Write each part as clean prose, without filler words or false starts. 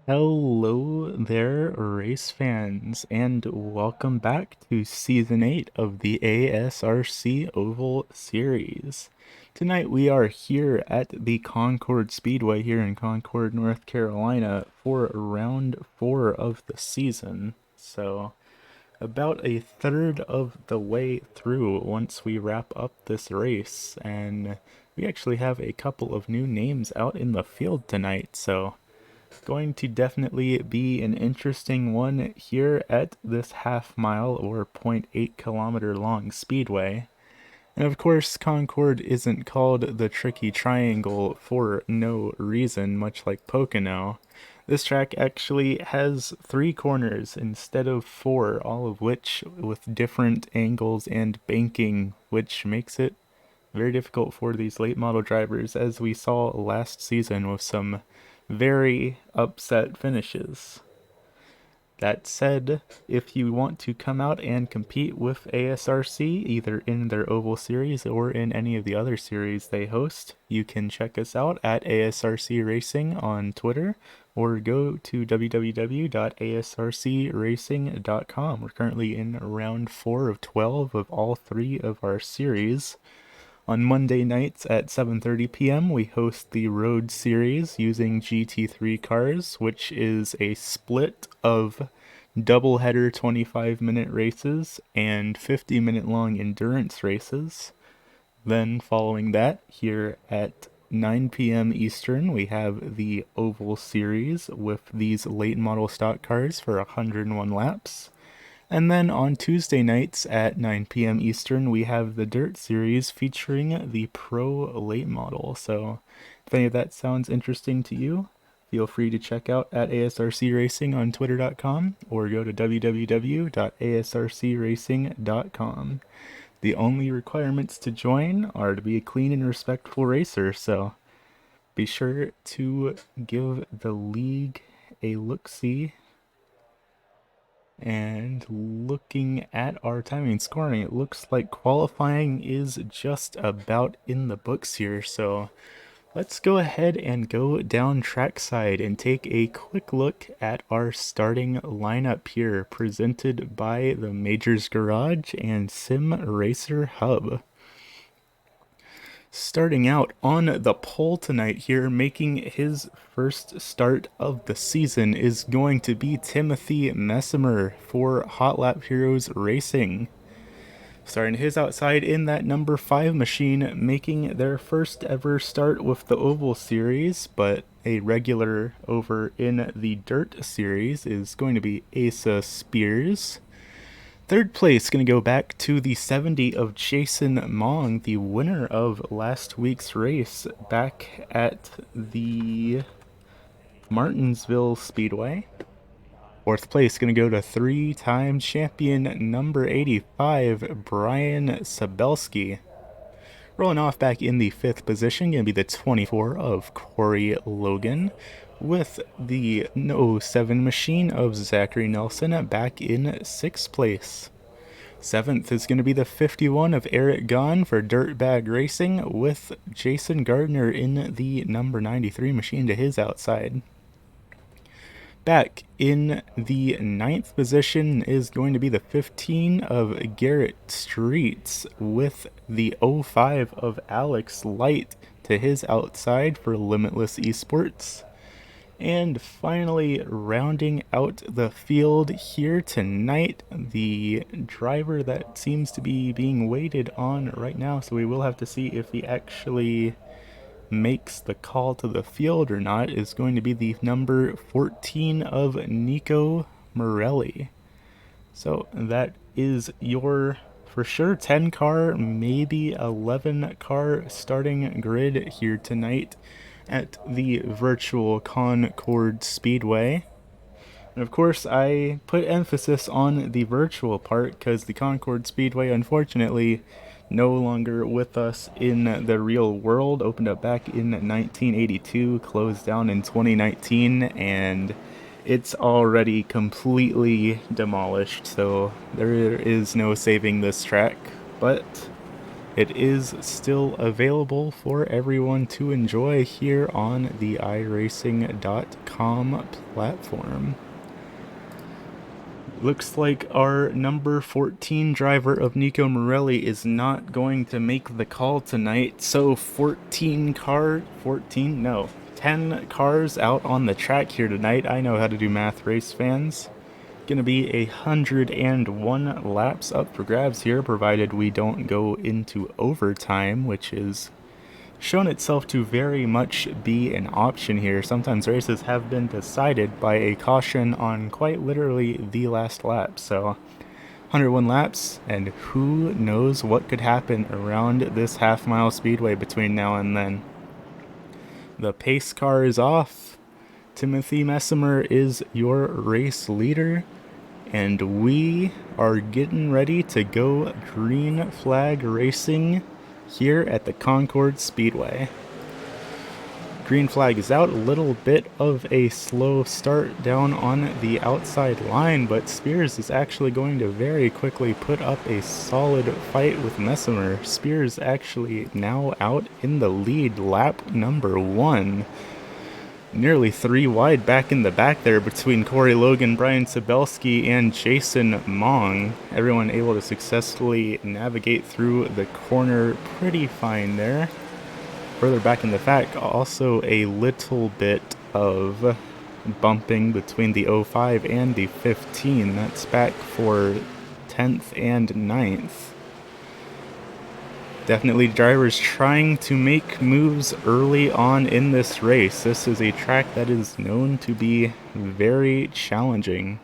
Hello there, race fans, and welcome back to Season 8 of the ASRC Oval Series. Tonight we are here at the Concord Speedway here in Concord, North Carolina for round 4 of the season. So, about a third of the way through once we wrap up this race, and we actually have a couple of new names out in the field tonight, so going to definitely be an interesting one here at this half mile or zero point 0.8 kilometer long speedway. And of course, Concord isn't called the Tricky Triangle for no reason, much like Pocono. This track actually has 3 corners instead of 4, all of which with different angles and banking, which makes it very difficult for these late model drivers, as we saw last season with some very upset finishes. That said, if you want to come out and compete with ASRC, either in their Oval Series or in any of the other series they host, you can check us out at ASRC Racing on Twitter or go to www.asrcracing.com. We're currently in round 4 of 12 of all 3 of our series. On Monday nights at 7:30 p.m., we host the Road Series using GT3 cars, which is a split of doubleheader 25-minute races and 50-minute long endurance races. Then, following that, here at 9 p.m. Eastern, we have the Oval Series with these late model stock cars for 101 laps. And then on Tuesday nights at 9 p.m. Eastern, we have the Dirt Series featuring the Pro Late Model. So if any of that sounds interesting to you, feel free to check out at ASRC Racing on Twitter.com or go to www.asrcracing.com. The only requirements to join are to be a clean and respectful racer, so be sure to give the league a look-see. And looking at our timing and scoring, it looks like qualifying is just about in the books here. So let's go ahead and go down trackside and take a quick look at our starting lineup here, presented by the Majors Garage and Sim Racer Hub. Starting out on the pole tonight here, making his first start of the season, is going to be Timothy Messimer for Hot Lap Heroes Racing. Starting his outside in that number 5 machine, making their first ever start with the Oval Series, but a regular over in the Dirt Series, is going to be Asa Spears. Third place going to go back to the 70 of Jason Mong, the winner of last week's race back at the Martinsville Speedway. Fourth place going to go to 3-time champion number 85, Brian Sabelski. Rolling off back in the 5th position, going to be the 24 of Corey Logan, with the 07 machine of Zachary Nelson back in 6th place. 7th is going to be the 51 of Eric Gahn for Dirtbag Racing, with Jason Gardner in the number 93 machine to his outside. Back in the 9th position is going to be the 15 of Garrett Streets, with the 05 of Alex Light to his outside for Limitless Esports. And finally, rounding out the field here tonight, the driver that seems to be being waited on right now, so we will have to see if he actually makes the call to the field or not, is going to be the number 14 of Nico Morelli. So that is your, for sure, 10 car, maybe 11 car starting grid here tonight at the virtual Concord Speedway. And of course, I put emphasis on the virtual part because the Concord Speedway, unfortunately, no longer with us in the real world. Opened up back in 1982, closed down in 2019, and it's already completely demolished, so there is no saving this track. But It is still available for everyone to enjoy here on the iRacing.com platform. Looks like our number 14 driver of Nico Morelli is not going to make the call tonight, so 10 cars out on the track here tonight. I know how to do math, race fans. Gonna be 101 laps up for grabs here, provided we don't go into overtime, which is shown itself to very much be an option here. Sometimes races have been decided by a caution on quite literally the last lap. So 101 laps, and who knows what could happen around this half-mile speedway between now and then. The pace car is off. Timothy Messimer is your race leader, and we are getting ready to go green flag racing here at the Concord Speedway. Green flag is out, a little bit of a slow start down on the outside line, but Spears is actually going to very quickly put up a solid fight with Messimer. Spears actually now out in the lead, lap number 1. Nearly 3 wide back in the back there between Corey Logan, Brian Sabelski, and Jason Mong. Everyone able to successfully navigate through the corner pretty fine there. Further back in the pack, also a little bit of bumping between the 05 and the 15. That's back for 10th and 9th. Definitely drivers trying to make moves early on in this race. This is a track that is known to be very challenging.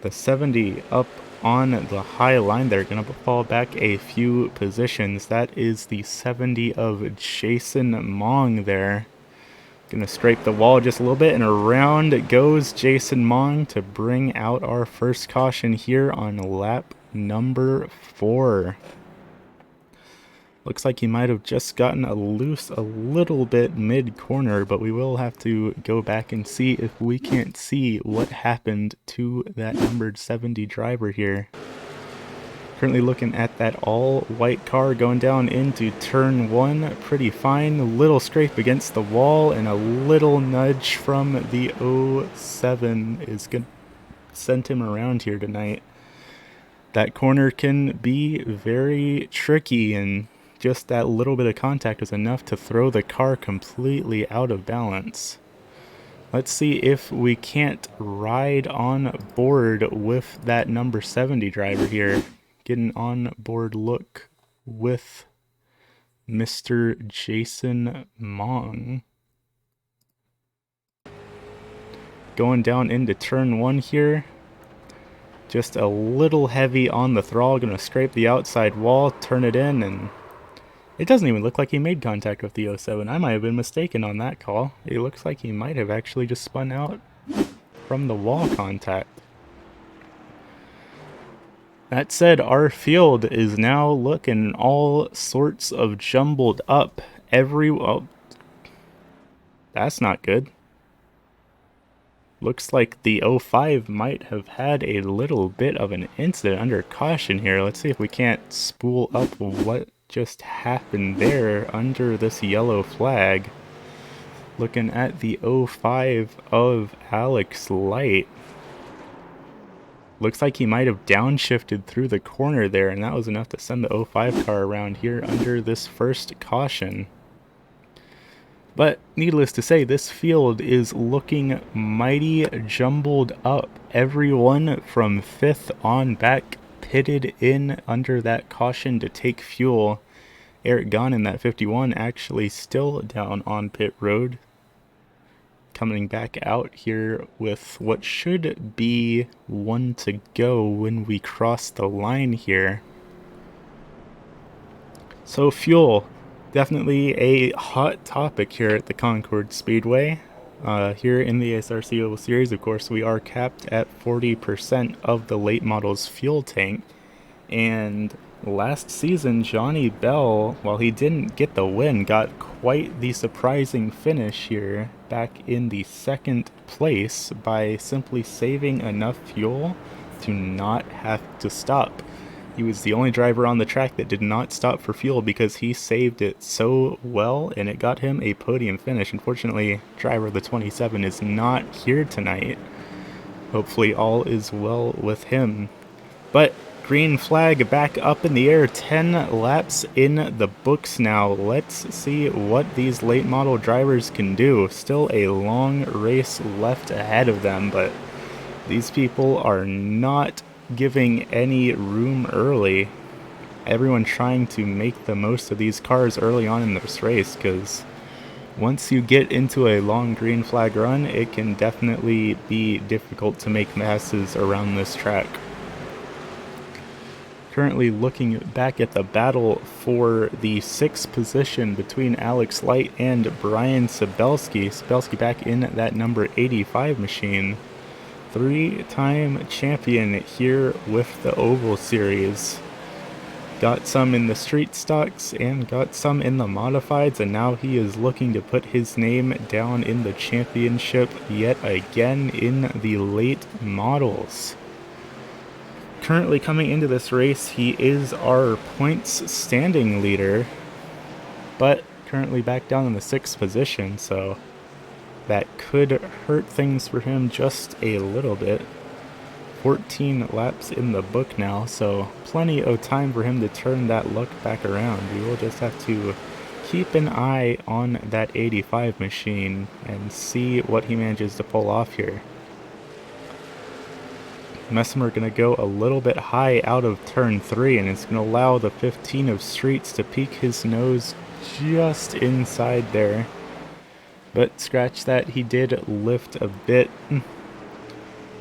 The 70 up on the high line there, gonna fall back a few positions. That is the 70 of Jason Mong there. Gonna scrape the wall just a little bit, and around goes Jason Mong to bring out our first caution here on lap number 4. Looks like he might have just gotten loose a little bit mid-corner, but we will have to go back and see if we can't see what happened to that numbered 70 driver here. Currently looking at that all-white car going down into turn 1. Pretty fine. A little scrape against the wall, and a little nudge from the 07 is going to send him around here tonight. That corner can be very tricky, and just that little bit of contact is enough to throw the car completely out of balance. Let's see if we can't ride on board with that number 70 driver here. Get an on board look with Mr. Jason Mong. Going down into turn 1 here. Just a little heavy on the throttle. Gonna scrape the outside wall, turn it in, and it doesn't even look like he made contact with the 07. I might have been mistaken on that call. It looks like he might have actually just spun out from the wall contact. That said, our field is now looking all sorts of jumbled up. Oh, that's not good. Looks like the 05 might have had a little bit of an incident under caution here. Let's see if we can't spool up what just happened there under this yellow flag. Looking at the 05 of Alex Light. Looks like he might have downshifted through the corner there, and that was enough to send the 05 car around here under this first caution. But needless to say, this field is looking mighty jumbled up. Everyone from 5th on back pitted in under that caution to take fuel. Eric Gunn in that 51 actually still down on pit road. Coming back out here with what should be 1 to go when we cross the line here. So fuel, definitely a hot topic here at the Concord Speedway. Here in the SRC Oval Series, of course, we are capped at 40% of the late model's fuel tank. And last season, Johnny Bell, while he didn't get the win, got quite the surprising finish here back in the 2nd place by simply saving enough fuel to not have to stop. He was the only driver on the track that did not stop for fuel because he saved it so well, and it got him a podium finish. Unfortunately, driver of the 27 is not here tonight. Hopefully all is well with him. But green flag back up in the air, 10 laps in the books now. Let's see what these late model drivers can do. Still a long race left ahead of them, but these people are not giving any room early. Everyone trying to make the most of these cars early on in this race, because once you get into a long green flag run, it can definitely be difficult to make passes around this track. Currently looking back at the battle for the 6th position between Alex Light and Brian Sabelski. Sabelski back in that number 85 machine. 3-time champion here with the Oval Series. Got some in the street stocks and got some in the modifieds, and now he is looking to put his name down in the championship yet again in the late models. Currently coming into this race, he is our points standing leader, but currently back down in the 6th position, so that could hurt things for him just a little bit. 14 laps in the book now, so plenty of time for him to turn that luck back around. We will just have to keep an eye on that 85 machine and see what he manages to pull off here. Messimer going to go a little bit high out of turn 3, and it's going to allow the 15 of Streets to peek his nose just inside there. But scratch that, he did lift a bit.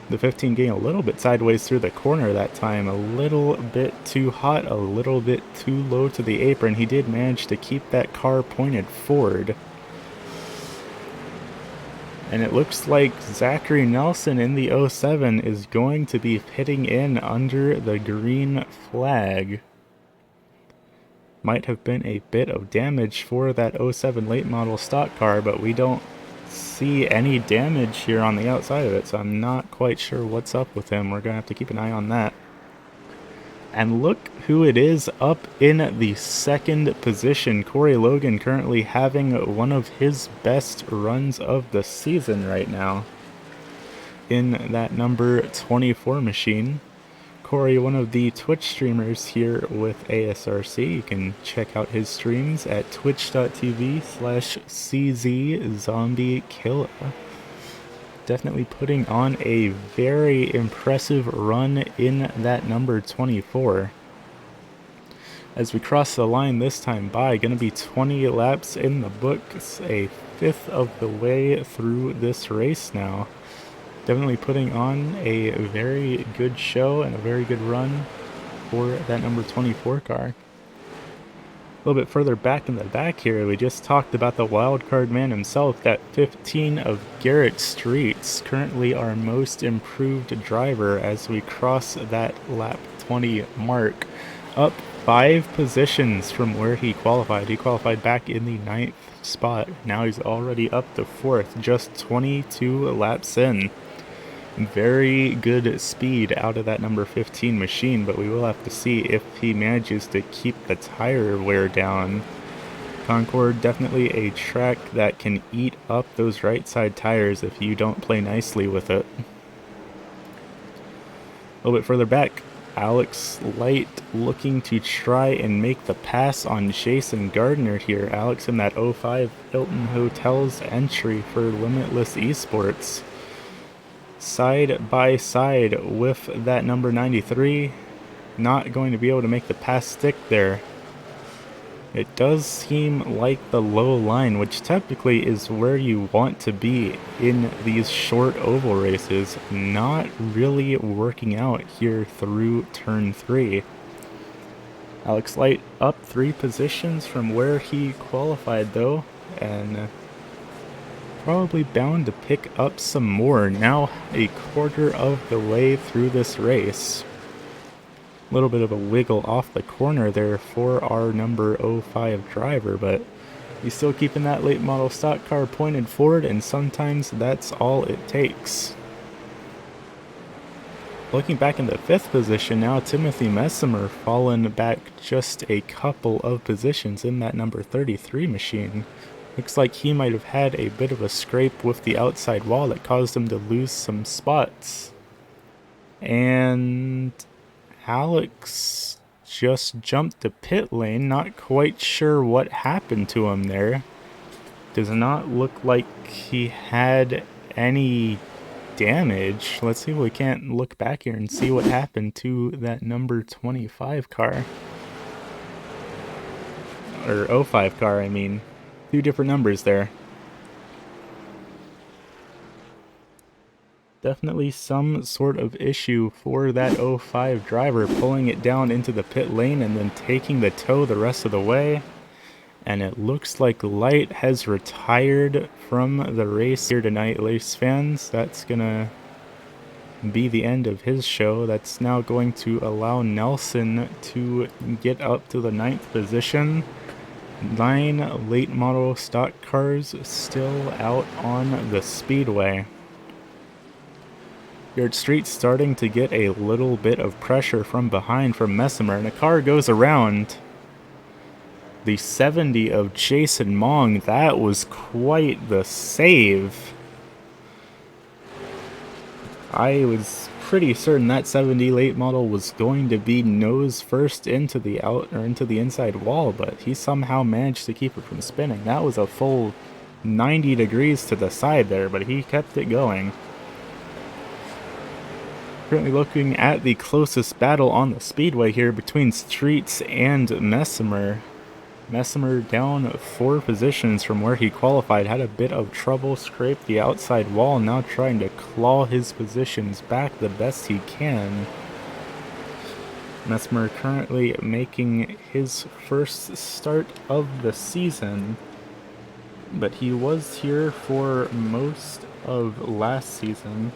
The 15 getting a little bit sideways through the corner that time. A little bit too hot, a little bit too low to the apron. He did manage to keep that car pointed forward. And it looks like Zachary Nelson in the 07 is going to be hitting in under the green flag. Might have been a bit of damage for that 07 late model stock car, but we don't see any damage here on the outside of it, so I'm not quite sure what's up with him. We're going to have to keep an eye on that. And look who it is up in the 2nd position. Corey Logan currently having one of his best runs of the season right now in that number 24 machine. Corey, one of the Twitch streamers here with ASRC. You can check out his streams at twitch.tv/CZZombieKilla. Definitely putting on a very impressive run in that number 24. As we cross the line this time by, going to be 20 laps in the books, a 5th of the way through this race now. Definitely putting on a very good show and a very good run for that number 24 car. A little bit further back in the back here, we just talked about the wildcard man himself, that 15 of Garrett Streets, currently our most improved driver as we cross that lap 20 mark, up 5 positions from where he qualified. He qualified back in the 9th spot. Now he's already up to 4th, just 22 laps in. Very good speed out of that number 15 machine, but we will have to see if he manages to keep the tire wear down. Concord, definitely a track that can eat up those right side tires if you don't play nicely with it. A little bit further back, Alex Light looking to try and make the pass on Jason Gardner here. Alex in that 05 Hilton Hotels entry for Limitless Esports. Side by side with that number 93, not going to be able to make the pass stick there. It does seem like the low line, which technically is where you want to be in these short oval races, not really working out here through turn 3. Alex Light up 3 positions from where he qualified though, and probably bound to pick up some more. Now a quarter of the way through this race. A little bit of a wiggle off the corner there for our number 05 driver, but he's still keeping that late model stock car pointed forward, and sometimes that's all it takes. Looking back in the 5th position now, Timothy Messimer fallen back just a couple of positions in that number 33 machine. Looks like he might have had a bit of a scrape with the outside wall that caused him to lose some spots. And Alex just jumped the pit lane, not quite sure what happened to him there. Does not look like he had any damage. Let's see if we can't look back here and see what happened to that number 25 car. Or 05 car, I mean. Two different numbers there. Definitely some sort of issue for that 05 driver, pulling it down into the pit lane and then taking the tow the rest of the way. And it looks like Light has retired from the race here tonight, race fans. That's gonna be the end of his show. That's now going to allow Nelson to get up to the 9th position. 9 late model stock cars still out on the speedway. Yard Street starting to get a little bit of pressure from behind from Messimer, and a car goes around. The 70 of Jason Mong, that was quite the save. I was pretty certain that 70 late model was going to be nose first into the inside wall, but he somehow managed to keep it from spinning. That was a full 90 degrees to the side there, but he kept it going. Currently looking at the closest battle on the speedway here between Streets and Messimer. Messimer down 4 positions from where he qualified, had a bit of trouble, scraped the outside wall, now trying to claw his positions back the best he can. Messimer currently making his first start of the season, but he was here for most of last season,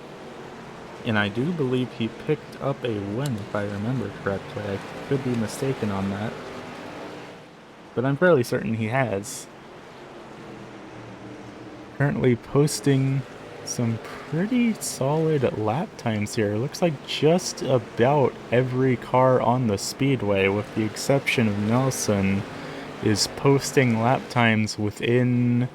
and I do believe he picked up a win if I remember correctly. I could be mistaken on that, but I'm fairly certain he has. Currently posting some pretty solid lap times here. Looks like just about every car on the speedway, with the exception of Nelson, is posting lap times within,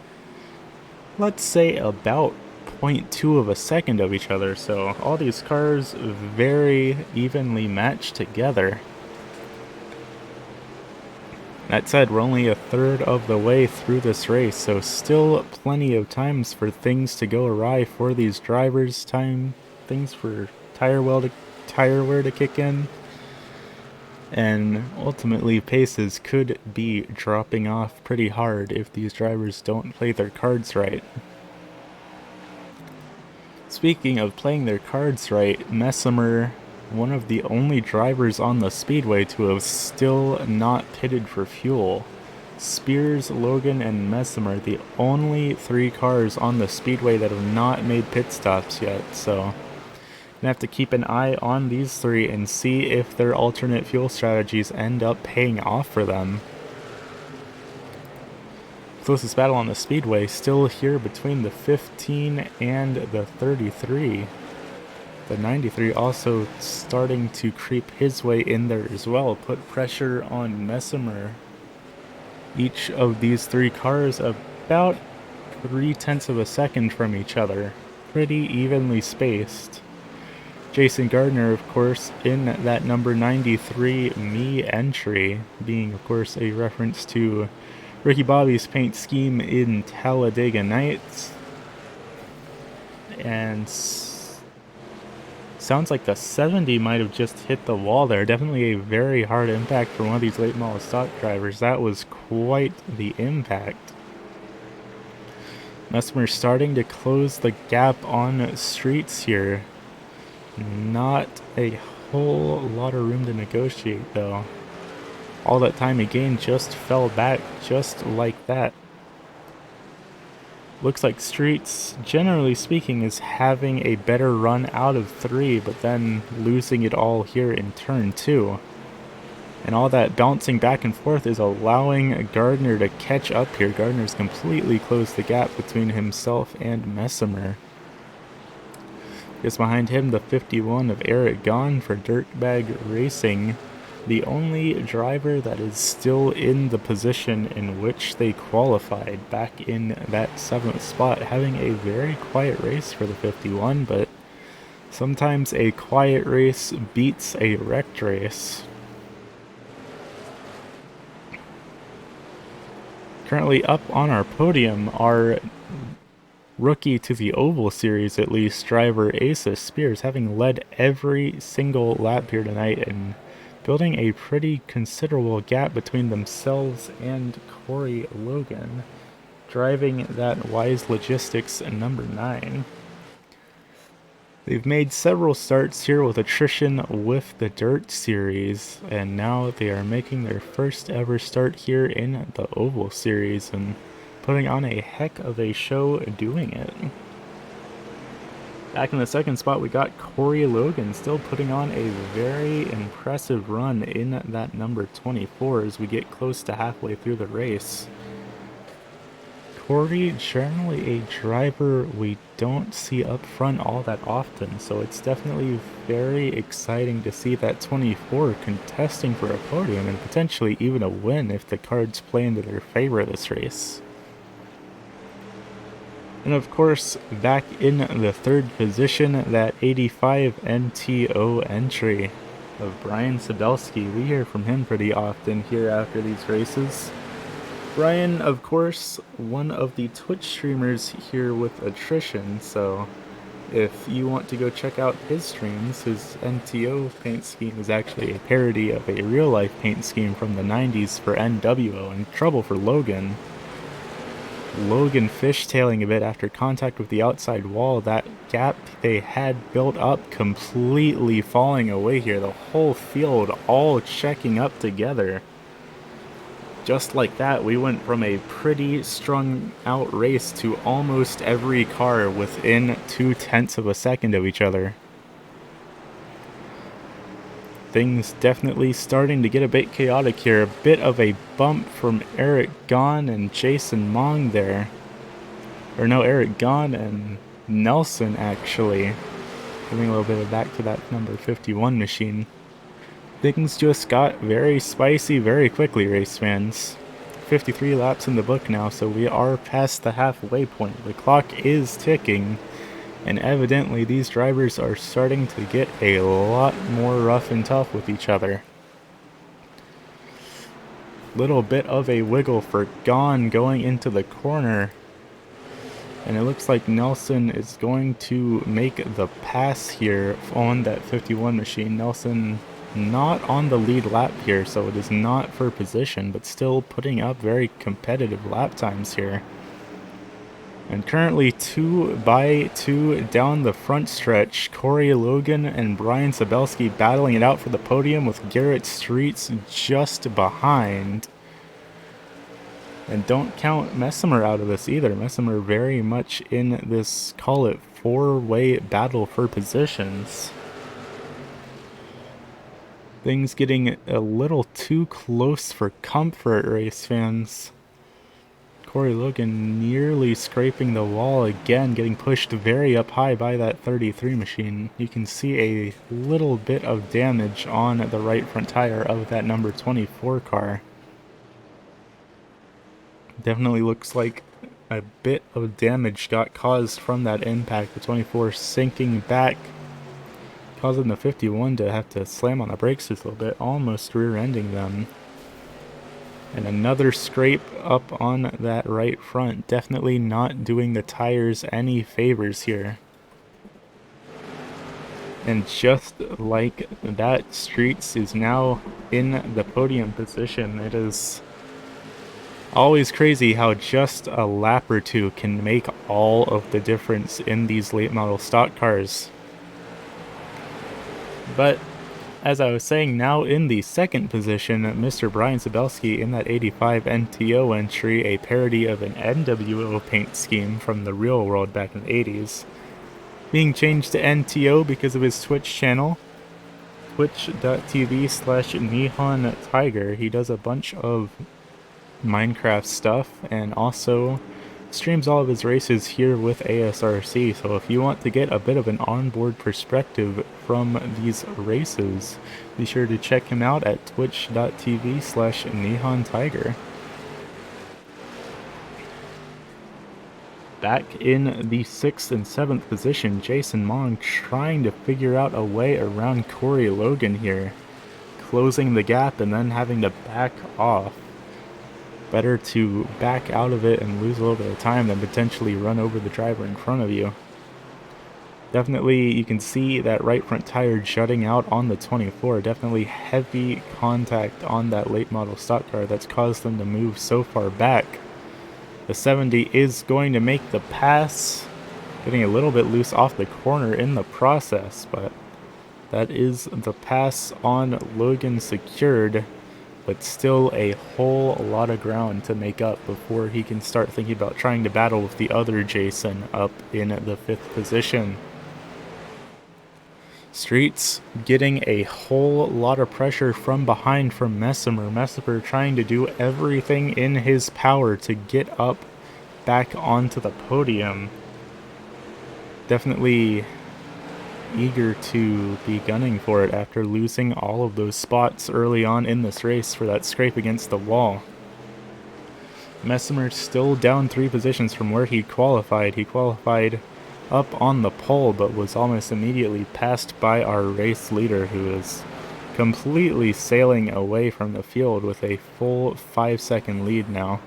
let's say, about 0.2 of a second of each other. So all these cars very evenly matched together. That said, we're only a third of the way through this race, so still plenty of times for things to go awry for these drivers. Things for tire wear to kick in, and ultimately paces could be dropping off pretty hard if these drivers don't play their cards right. Speaking of playing their cards right, Messimer, one of the only drivers on the speedway to have still not pitted for fuel. Spears, Logan, and Messimer, the only 3 cars on the speedway that have not made pit stops yet, so gonna have to keep an eye on these 3 and see if their alternate fuel strategies end up paying off for them. Closest battle on the speedway still here between the 15 and the 33. The 93 also starting to creep his way in there as well, put pressure on Messimer. Each of these 3 cars about 0.3 of a second from each other, pretty evenly spaced. Jason Gardner, of course, in that number 93 me entry, being of course a reference to Ricky Bobby's paint scheme in Talladega Nights. And sounds like the 70 might have just hit the wall there. Definitely a very hard impact for one of these late model stock drivers. That was quite the impact. Messimer starting to close the gap on Streets here. Not a whole lot of room to negotiate though. All that time he gained just fell back just like that. Looks like Streets, generally speaking, is having a better run out of 3, but then losing it all here in turn 2. And all that bouncing back and forth is allowing Gardner to catch up here. Gardner's completely closed the gap between himself and Messimer. Just behind him, the 51 of Eric Gahn for Dirtbag Racing, the only driver that is still in the position in which they qualified back in that 7th spot, having a very quiet race for the 51, but sometimes a quiet race beats a wrecked race. Currently up on our podium are rookie to the Oval Series, at least, driver Asa Spears, having led every single lap here tonight and building a pretty considerable gap between themselves and Corey Logan, driving that Wise Logistics number 9. They've made several starts here with Attrition with the Dirt Series, and now they are making their first ever start here in the Oval Series and putting on a heck of a show doing it. Back in the 2nd spot, we got Corey Logan still putting on a very impressive run in that number 24 as we get close to halfway through the race. Corey, generally a driver we don't see up front all that often, so it's definitely very exciting to see that 24 contesting for a podium and potentially even a win if the cards play into their favor this race. And of course, back in the 3rd position, that 85 NTO entry of Brian Sabelski. We hear from him pretty often here after these races. Brian, of course, one of the Twitch streamers here with Attrition, so if you want to go check out his streams, his NTO paint scheme is actually a parody of a real-life paint scheme from the 90s for NWO and Trouble for Logan. Logan fishtailing a bit after contact with the outside wall, that gap they had built up completely falling away here, the whole field all checking up together. Just like that, we went from a pretty strung out race to almost every car within 0.2 of a second of each other. Things definitely starting to get a bit chaotic here. A bit of a bump from Eric Gahn and Jason Mong there. Or no, Eric Gahn and Nelson actually. Giving a little bit of back to that number 51 machine. Things just got very spicy very quickly, race fans. 53 laps in the book now, so we are past the halfway point. The clock is ticking. And evidently these drivers are starting to get a lot more rough and tough with each other. Little bit of a wiggle for Gahn going into the corner. And it looks like Nelson is going to make the pass here on that 51 machine. Nelson not on the lead lap here, so it is not for position, but still putting up very competitive lap times here. And currently 2x2 down the front stretch, Corey Logan and Brian Sabelski battling it out for the podium with Garrett Streets just behind. And don't count Messimer out of this either. Messimer very much in this, call it, 4-way battle for positions. Things getting a little too close for comfort, race fans. Corey Logan nearly scraping the wall again, getting pushed very up high by that 33 machine. You can see a little bit of damage on the right front tire of that number 24 car. Definitely looks like a bit of damage got caused from that impact. The 24 sinking back, causing the 51 to have to slam on the brakes just a little bit, almost rear-ending them. And another scrape up on that right front, definitely not doing the tires any favors here. And just like that, Streets is now in the podium position. It is always crazy how just a lap or two can make all of the difference in these late model stock cars. But as I was saying, now in the 2nd position, Mr. Brian Sabelski in that 85 NTO entry, a parody of an NWO paint scheme from the real world back in the 80s. Being changed to NTO because of his Twitch channel, twitch.tv/Nihon Tiger. He does a bunch of Minecraft stuff and also streams all of his races here with ASRC, so if you want to get a bit of an onboard perspective from these races, be sure to check him out at twitch.tv/NihonTiger. Back in the 6th and 7th position, Jason Mong trying to figure out a way around Corey Logan here, closing the gap and then having to back off. Better to back out of it and lose a little bit of time than potentially run over the driver in front of you. Definitely, you can see that right front tire jutting out on the 24. Definitely heavy contact on that late model stock car that's caused them to move so far back. The 70 is going to make the pass, getting a little bit loose off the corner in the process, but that is the pass on Logan secured. But still a whole lot of ground to make up before he can start thinking about trying to battle with the other Jason up in the 5th position. Streets getting a whole lot of pressure from behind from Messimer. Messimer trying to do everything in his power to get up back onto the podium. Definitely eager to be gunning for it after losing all of those spots early on in this race for that scrape against the wall. Messimer still down 3 positions from where he qualified. He qualified up on the pole, but was almost immediately passed by our race leader, who is completely sailing away from the field with a full 5-second lead now.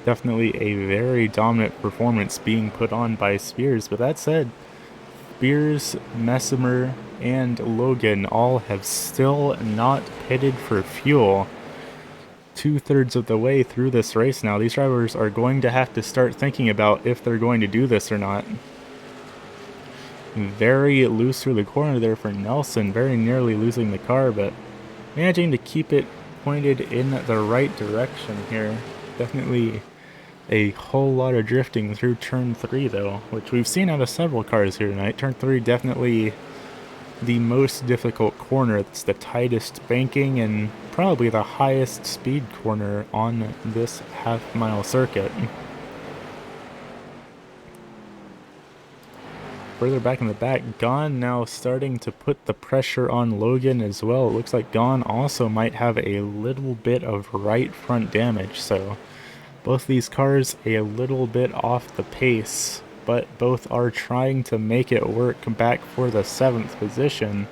Definitely a very dominant performance being put on by Spears, but that said, Spears, Messimer, and Logan all have still not pitted for fuel. 2/3 of the way through this race now. These drivers are going to have to start thinking about if they're going to do this or not. Very loose through the corner there for Nelson, very nearly losing the car, but managing to keep it pointed in the right direction here. Definitely a whole lot of drifting through turn 3 though, which we've seen out of several cars here tonight. Turn 3 definitely the most difficult corner. It's the tightest banking and probably the highest speed corner on this half-mile circuit. Further back in the back, Gon now starting to put the pressure on Logan as well. It looks like Gon also might have a little bit of right front damage, so both these cars a little bit off the pace, but both are trying to make it work back for the 7th position.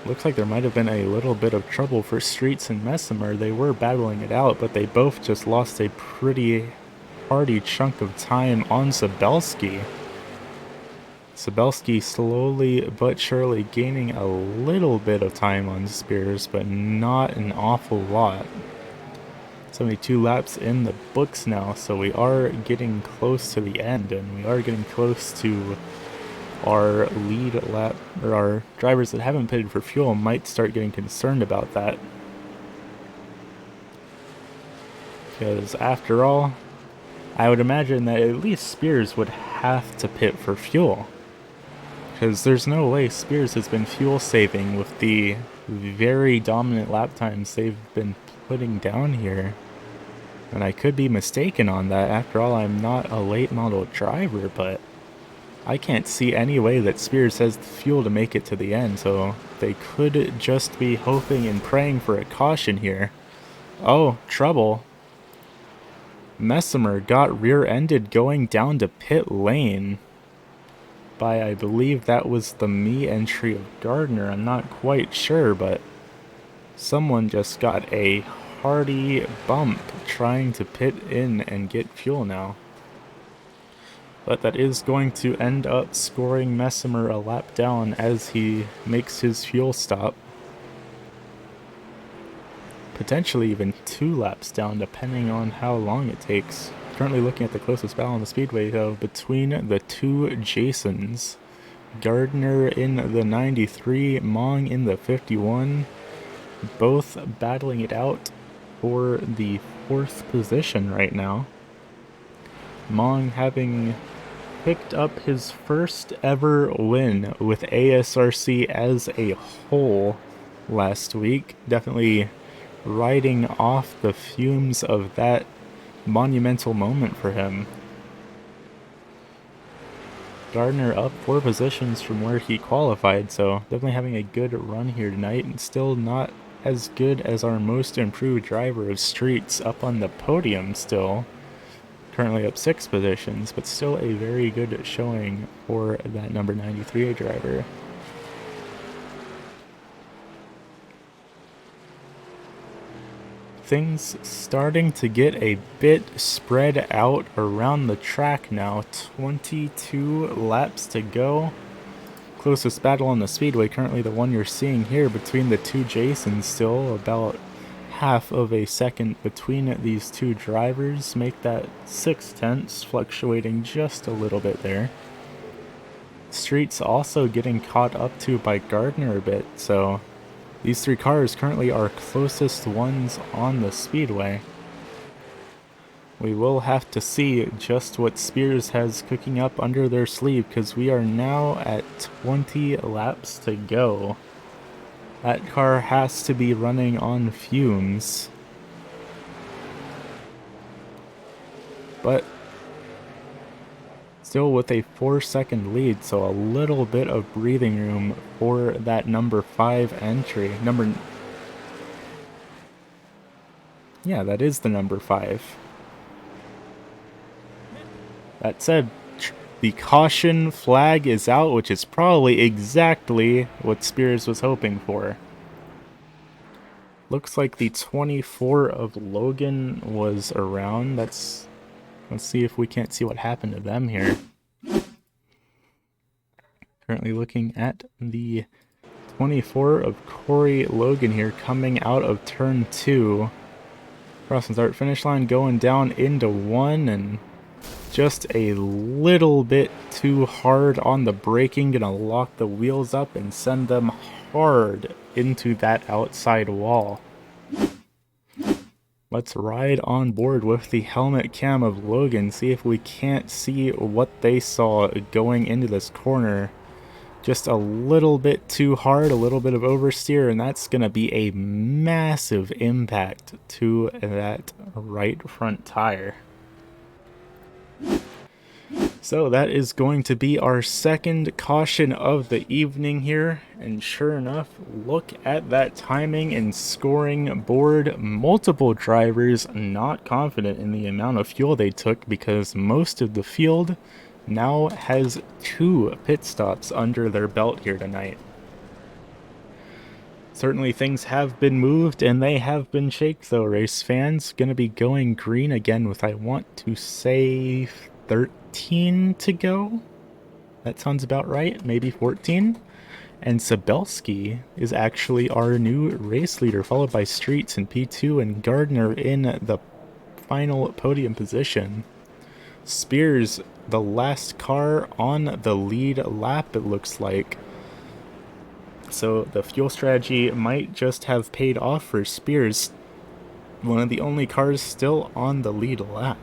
Looks like there might have been a little bit of trouble for Streets and Messimer. They were battling it out, but they both just lost a pretty hearty chunk of time on Sabelski. Sabelski slowly but surely gaining a little bit of time on Spears, but not an awful lot. 72 laps in the books now, so we are getting close to the end, and we are getting close to our lead lap, or our drivers that haven't pitted for fuel might start getting concerned about that. Because after all, I would imagine that at least Spears would have to pit for fuel. Because there's no way Spears has been fuel saving with the very dominant lap times they've been putting down here. And I could be mistaken on that. After all, I'm not a late model driver, but I can't see any way that Spears has the fuel to make it to the end, so they could just be hoping and praying for a caution here. Oh, trouble. Messimer got rear-ended going down to pit lane by, I believe that was the me entry of Gardner. I'm not quite sure, but someone just got a hearty bump trying to pit in and get fuel now. But that is going to end up scoring Messimer a lap down as he makes his fuel stop. Potentially even 2 laps down, depending on how long it takes. Currently looking at the closest battle on the speedway, though, between the 2 Jasons. Gardner in the 93, Mong in the 51. Both battling it out for the 4th position right now. Mong having picked up his first ever win with ASRC as a whole last week. Definitely riding off the fumes of that monumental moment for him. Gardner up 4 positions from where he qualified, so definitely having a good run here tonight, and still not as good as our most improved driver of streets up on the podium still. Currently up 6 positions, but still a very good showing for that number 93 driver. Things starting to get a bit spread out around the track now. 22 laps to go. Closest battle on the speedway, currently the one you're seeing here between the two Jasons, still about half of a second between these two drivers, make that 6/10, fluctuating just a little bit there. Street's also getting caught up to by Gardner a bit, so these 3 cars currently are closest ones on the speedway. We will have to see just what Spears has cooking up under their sleeve, because we are now at 20 laps to go. That car has to be running on fumes. But still with a 4-second lead, so a little bit of breathing room for that number 5 entry. Yeah, that is the number 5. That said, the caution flag is out, which is probably exactly what Spears was hoping for. Looks like the 24 of Logan was around. Let's see if we can't see what happened to them here. Currently looking at the 24 of Corey Logan here coming out of turn 2. Crossing start finish line, going down into 1, and just a little bit too hard on the braking. Gonna lock the wheels up and send them hard into that outside wall. Let's ride on board with the helmet cam of Logan, see if we can't see what they saw going into this corner. Just a little bit too hard, a little bit of oversteer, and that's going to be a massive impact to that right front tire. So that is going to be our second caution of the evening here, and sure enough, look at that timing and scoring board. Multiple drivers not confident in the amount of fuel they took, because most of the field now has 2 pit stops under their belt here tonight. Certainly things have been moved and they have been shaked though, race fans. Gonna be going green again with, I want to say, 13 to go. That sounds about right, maybe 14. And Sabelski is actually our new race leader, followed by Streets in P2 and Gardner in the final podium position. Spears, the last car on the lead lap, it looks like. So the fuel strategy might just have paid off for Spears, one of the only cars still on the lead lap.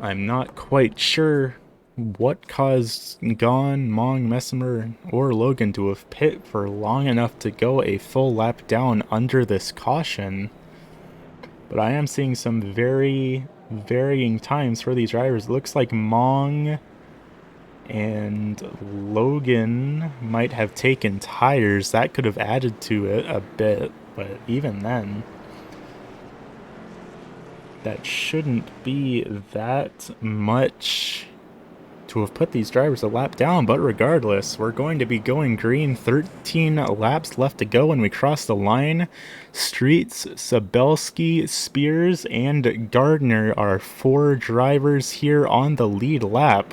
I'm not quite sure what caused Gon, Mong, Messimer, or Logan to have pit for long enough to go a full lap down under this caution. But I am seeing some very varying times for these drivers. It looks like Mong and Logan might have taken tires. That could have added to it a bit, but even then, that shouldn't be that much to have put these drivers a lap down. But regardless, we're going to be going green. 13 laps left to go when we cross the line. Streets, Sabelski, Spears, and Gardner are 4 drivers here on the lead lap.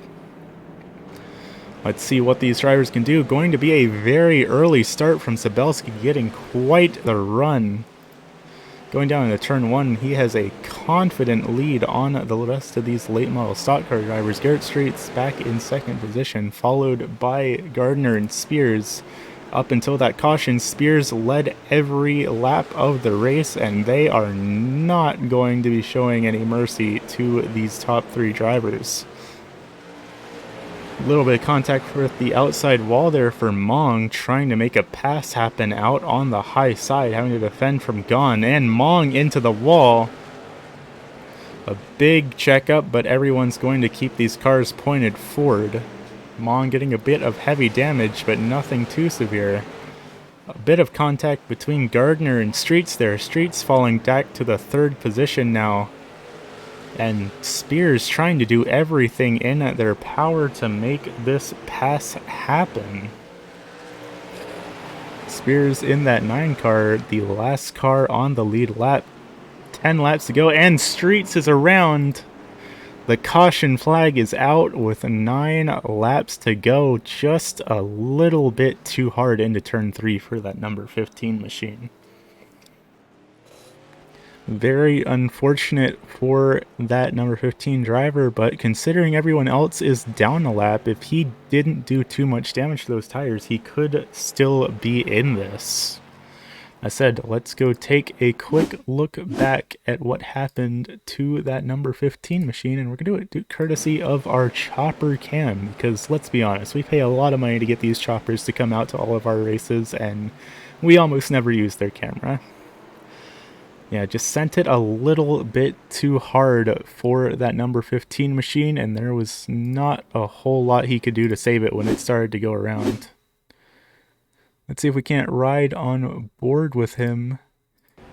Let's see what these drivers can do. Going to be a very early start from Sabelski, getting quite the run. Going down into turn 1, he has a confident lead on the rest of these late model stock car drivers. Garrett Streets back in second position, followed by Gardner and Spears. Up until that caution, Spears led every lap of the race, and they are not going to be showing any mercy to these top 3 drivers. A little bit of contact with the outside wall there for Mong, trying to make a pass happen out on the high side, having to defend from Gon, and Mong into the wall. A big checkup, but everyone's going to keep these cars pointed forward. Mong getting a bit of heavy damage, but nothing too severe. A bit of contact between Gardner and Streets there. Streets falling back to the 3rd position now. And Spears trying to do everything in their power to make this pass happen. Spears in that 9 car, the last car on the lead lap. 10 laps to go, and Streets is around. The caution flag is out with 9 laps to go. Just a little bit too hard into turn 3 for that number 15 machine. Very unfortunate for that number 15 driver, but considering everyone else is down a lap, if he didn't do too much damage to those tires, he could still be in this. I said, let's go take a quick look back at what happened to that number 15 machine, and we're going to do it courtesy of our chopper cam, because let's be honest, we pay a lot of money to get these choppers to come out to all of our races, and we almost never use their camera. Yeah, just sent it a little bit too hard for that number 15 machine, and there was not a whole lot he could do to save it when it started to go around. Let's see if we can't ride on board with him.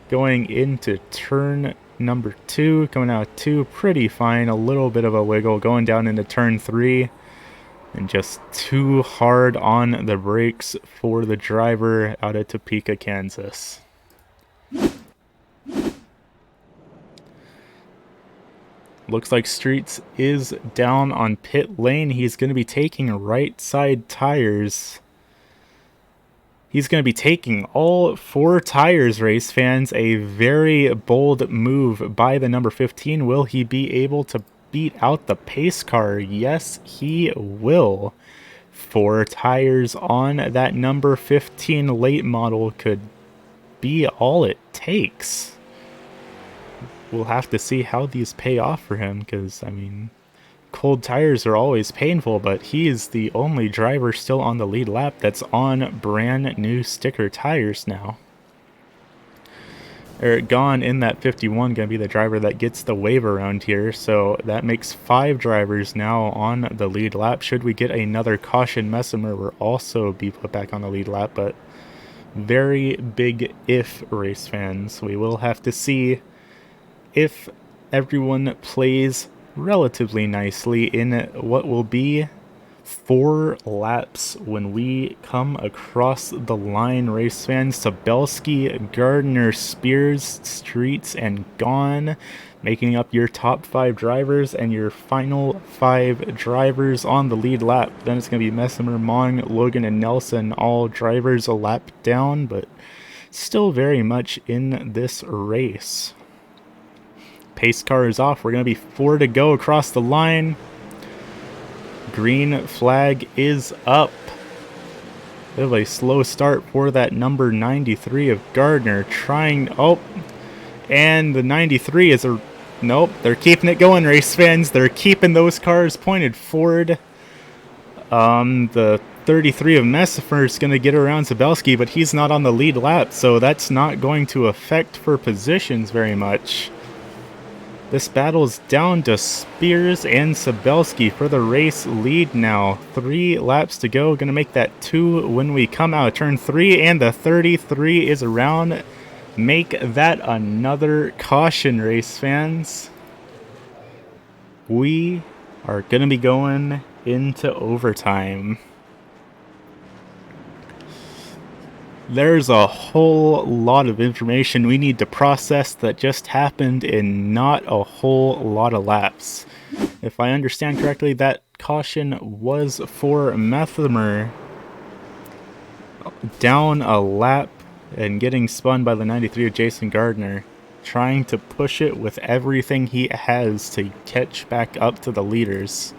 Going into turn number 2, coming out 2, pretty fine, a little bit of a wiggle. Going down into turn 3, and just too hard on the brakes for the driver out of Topeka, Kansas. Looks like Streets is down on pit lane. He's going to be taking right side tires. He's going to be taking all 4 tires, race fans. A very bold move by the number 15. Will he be able to beat out the pace car? Yes, he will. 4 tires on that number 15 late model could be all it takes. We'll have to see how these pay off for him, because, I mean, cold tires are always painful, but he is the only driver still on the lead lap that's on brand new sticker tires now. Eric Gahn in that 51 going to be the driver that gets the wave around here, so that makes 5 drivers now on the lead lap. Should we get another caution, Messimer will also be put back on the lead lap, but very big if, race fans. We will have to see if everyone plays relatively nicely in what will be 4 laps when we come across the line, race fans. Sabelski, Gardner, Spears, Streets, and Gahn making up your top 5 drivers and your final 5 drivers on the lead lap. Then it's going to be Messimer, Mong, Logan, and Nelson, all drivers a lap down, but still very much in this race. Pace car is off. We're going to be 4 to go across the line. Green flag is up. Bit of a slow start for that number 93 of Gardner. Trying... Oh, and the 93 is a... Nope, they're keeping it going, race fans. They're keeping those cars pointed forward. The 33 of Messimer is going to get around Sabelski, but he's not on the lead lap, so that's not going to affect for positions very much. This battle is down to Spears and Sabelski for the race lead now. 3 laps to go. Going to make that 2 when we come out of turn 3. And the 33 is around. Make that another caution, race fans. We are going to be going into overtime. There's a whole lot of information we need to process that just happened in not a whole lot of laps. If I understand correctly, that caution was for Messimer down a lap and getting spun by the 93 of Jason Gardner, trying to push it with everything he has to catch back up to the leaders.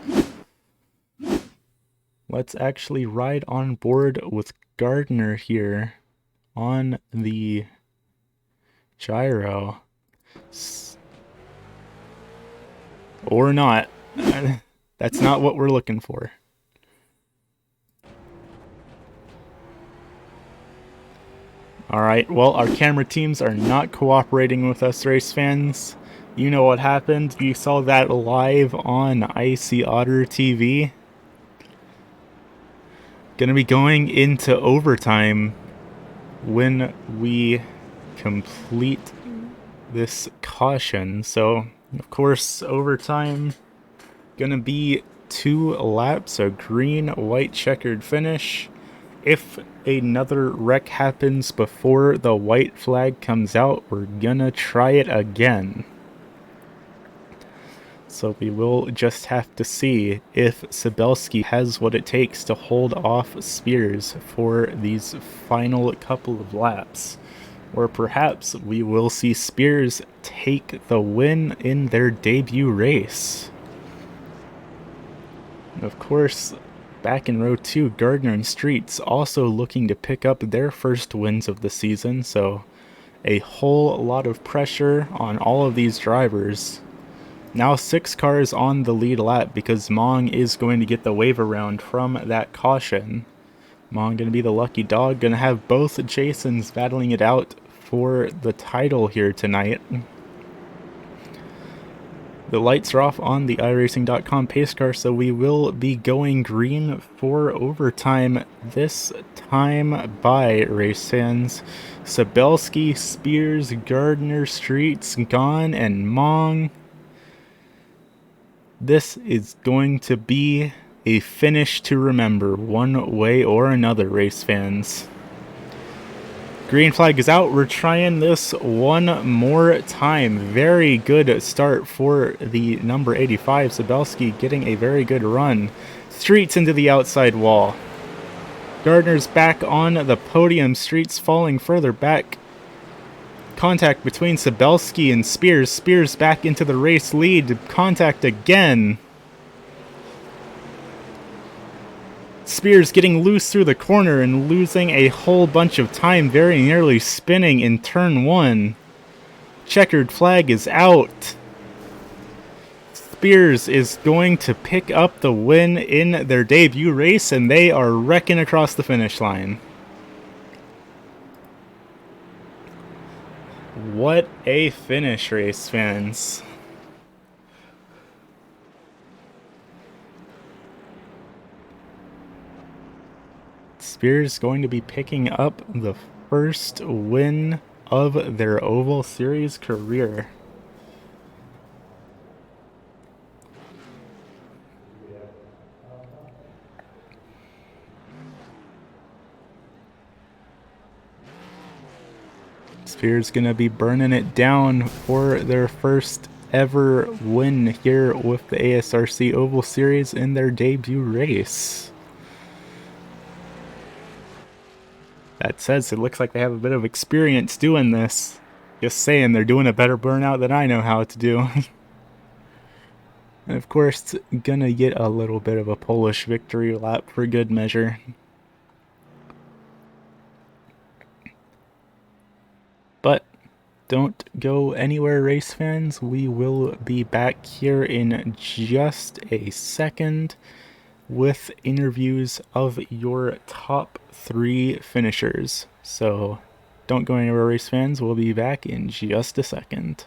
Let's actually ride on board with Gardner here on the gyro. Or not. That's not what we're looking for. Alright, well, our camera teams are not cooperating with us, race fans. You know what happened. You saw that live on Icy Otter TV. Gonna be going into overtime when we complete this caution. So, of course, overtime gonna be 2 laps, a green, white checkered finish. If another wreck happens before the white flag comes out, we're gonna try it again. So we will just have to see if Sabelski has what it takes to hold off Spears for these final couple of laps. Or perhaps we will see Spears take the win in their debut race. Of course, back in row 2, Gardner and Streets also looking to pick up their first wins of the season, so a whole lot of pressure on all of these drivers. Now 6 cars on the lead lap because Mong is going to get the wave around from that caution. Mong going to be the lucky dog, going to have both Jasons battling it out for the title here tonight. The lights are off on the iRacing.com pace car, so we will be going green for overtime this time by race fans. Sabelski, Spears, Gardner, Streets, Gone, and Mong. This is going to be a finish to remember one way or another, race fans. Green flag is out. We're trying this one more time. Very good start for the number 85, Sabelski, getting a very good run. Streets into the outside wall. Gardner's back on the podium. Streets falling further back. Contact between Sabelski and Spears. Spears back into the race lead. Contact again. Spears getting loose through the corner and losing a whole bunch of time, very nearly spinning in turn 1. Checkered flag is out. Spears is going to pick up the win in their debut race, and they are wrecking across the finish line. What a finish, race fans. Spears going to be picking up the first win of their Oval Series career. Spears gonna be burning it down for their first ever win here with the ASRC Oval Series in their debut race. That says it looks like they have a bit of experience doing this. Just saying, they're doing a better burnout than I know how to do. And of course, gonna get a little bit of a Polish victory lap for good measure. But don't go anywhere, race fans. We will be back here in just a second with interviews of your top 3 finishers. So don't go anywhere, race fans. We'll be back in just a second.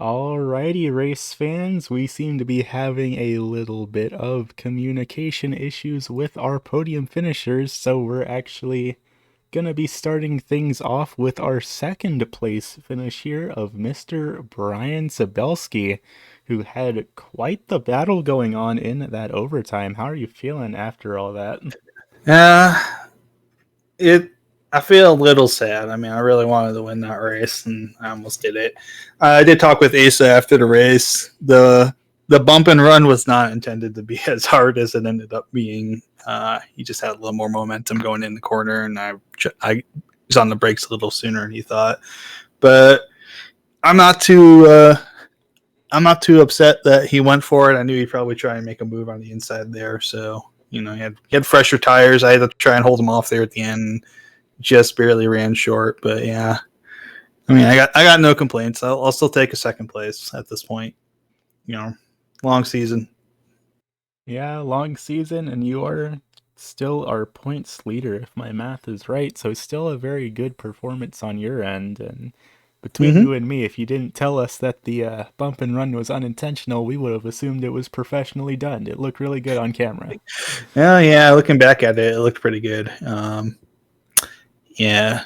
Alrighty, race fans, we seem to be having a little bit of communication issues with our podium finishers, so we're actually gonna be starting things off with our second place finish here of Mr. Brian Sabelski, who had quite the battle going on in that overtime. How are you feeling after all that? Uh, it. I feel a little sad. I mean, I really wanted to win that race, and I almost did it. I did talk with Asa after the race. The bump and run was not intended to be as hard as it ended up being. He just had a little more momentum going in the corner, and I was on the brakes a little sooner than he thought. But I'm not too I'm not too upset that he went for it. I knew he'd probably try and make a move on the inside there. So, he had fresher tires. I had to try and hold him off there at the end. Just barely ran short. But yeah, I mean, I got no complaints. I'll still take a second place at this point. You know, long season. Yeah, long season, and you are still our points leader, if my math is right. So still a very good performance on your end. And between Mm-hmm. you and me, if you didn't tell us that the bump and run was unintentional, we would have assumed it was professionally done. It looked really good on camera. Yeah. Looking back at it, it looked pretty good. Yeah,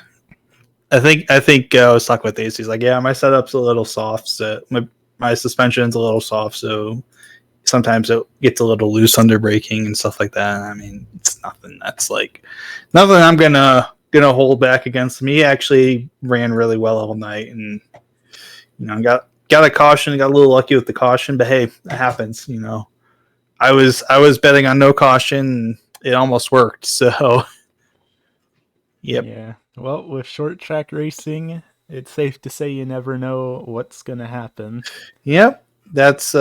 I think I was talking with Ace. He's like, yeah, my setup's a little soft. So my suspension's a little soft. So sometimes it gets a little loose under braking and stuff like that. I mean, it's nothing that's like nothing I'm gonna hold back against him. He actually ran really well all night, and got a caution, got a little lucky with the caution, but hey, it happens. I was betting on no caution, and it almost worked. So, yep, Yeah. Well, with short track racing, it's safe to say you never know what's going to happen. yep, that's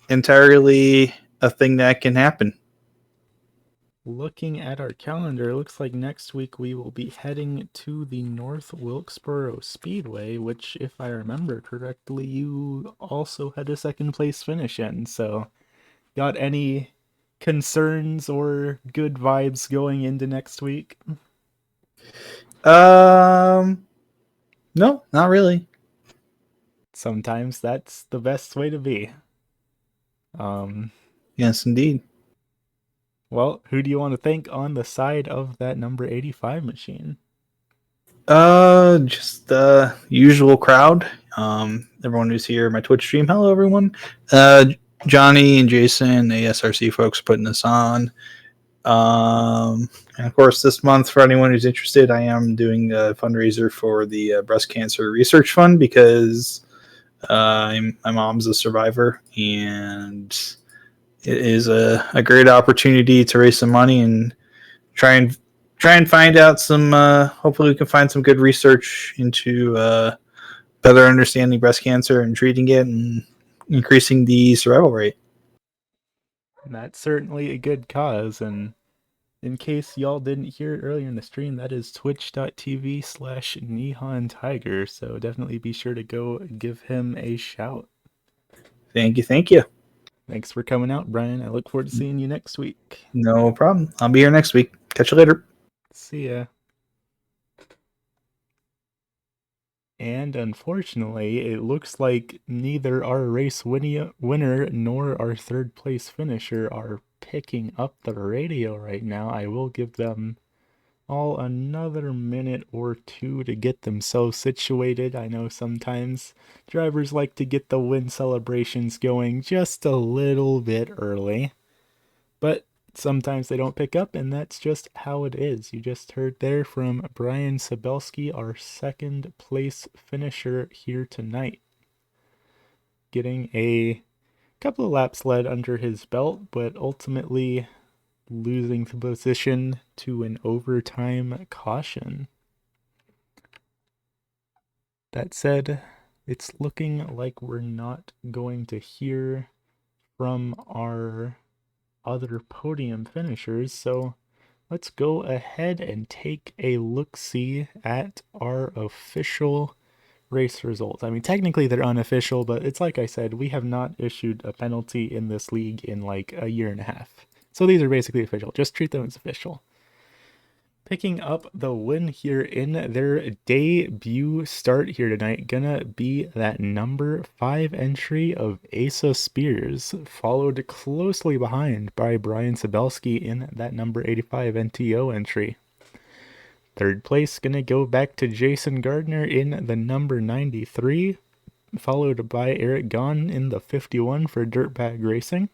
entirely a thing that can happen. Looking at our calendar, it looks like next week we will be heading to the North Wilkesboro Speedway, which, if I remember correctly, you also had a second place finish in. So, got any concerns or good vibes going into next week? Um, no, not really. Sometimes that's the best way to be. Um, Yes, indeed. well, who do you want to thank on the side of that number 85 machine? Just the usual crowd. Everyone who's here, my Twitch stream. Hello, everyone. Johnny and Jason, the SRC folks, putting this on. And of course, this month, for anyone who's interested, I am doing a fundraiser for the Breast Cancer Research Fund because my mom's a survivor, and it is a great opportunity to raise some money and try and find out some. Hopefully, we can find some good research into better understanding breast cancer and treating it and increasing the survival rate. That's certainly a good cause, and in case y'all didn't hear it earlier in the stream, that is twitch.tv/Nihon Tiger, so definitely be sure to go give him a shout. Thank you, thank you. Thanks for coming out, Brian. I look forward to seeing you next week. No problem. I'll be here next week. Catch you later. See ya. And unfortunately, it looks like neither our race winner nor our third place finisher are picking up the radio right now. I will give them all another minute or two to get themselves situated. I know sometimes drivers like to get the win celebrations going just a little bit early, but sometimes they don't pick up, and that's just how it is. You just heard there from Brian Sabelski, our second place finisher here tonight, getting a couple of laps led under his belt, but ultimately losing the position to an overtime caution. That said, it's looking like we're not going to hear from our other podium finishers, so let's go ahead and take a look-see at our official race results. I mean, technically they're unofficial, but it's like I said, we have not issued a penalty in this league in like a year and a half. So these are basically official. Just treat them as official. Picking up the win here in their debut start here tonight, gonna be that number 5 entry of Asa Spears, followed closely behind by Brian Sabelski in that number 85 NTO entry. Third place gonna go back to Jason Gardner in the number 93, followed by Eric Gahn in the 51 for Dirtbag Racing.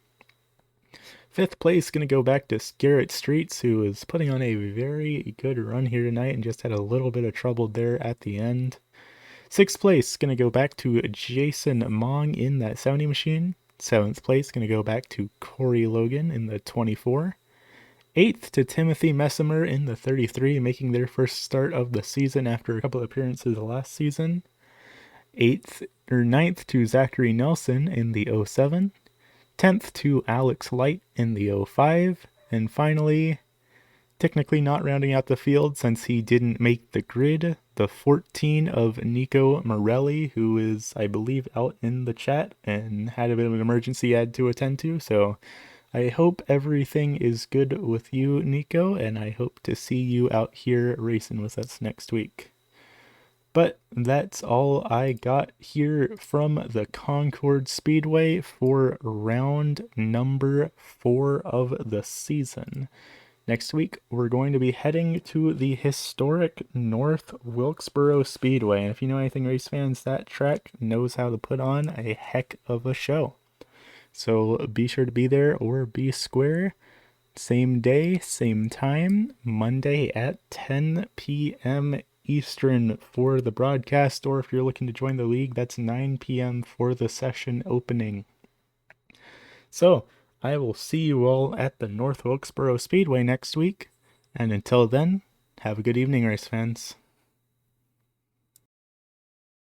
Fifth place going to go back to Garrett Streets, who is putting on a very good run here tonight and just had a little bit of trouble there at the end. Sixth place going to go back to Jason Mong in that sounding machine. Seventh place going to go back to Corey Logan in the 24. Eighth to Timothy Messimer in the 33, making their first start of the season after a couple of appearances last season. Ninth to Zachary Nelson in the 07. 10th to Alex Light in the 05. And finally, technically not rounding out the field since he didn't make the grid, the 14 of Nico Morelli, who is, I believe, out in the chat and had a bit of an emergency he had to attend to. So I hope everything is good with you, Nico, and I hope to see you out here racing with us next week. But that's all I got here from the Concord Speedway for round number 4 of the season. Next week, we're going to be heading to the historic North Wilkesboro Speedway. And if you know anything race fans, that track knows how to put on a heck of a show. So be sure to be there or be square. Same day, same time, Monday at 10 p.m. Eastern for the broadcast, or if you're looking to join the league, that's 9 p.m. for the session opening. So, I will see you all at the North Wilkesboro Speedway next week, and until then, have a good evening, race fans.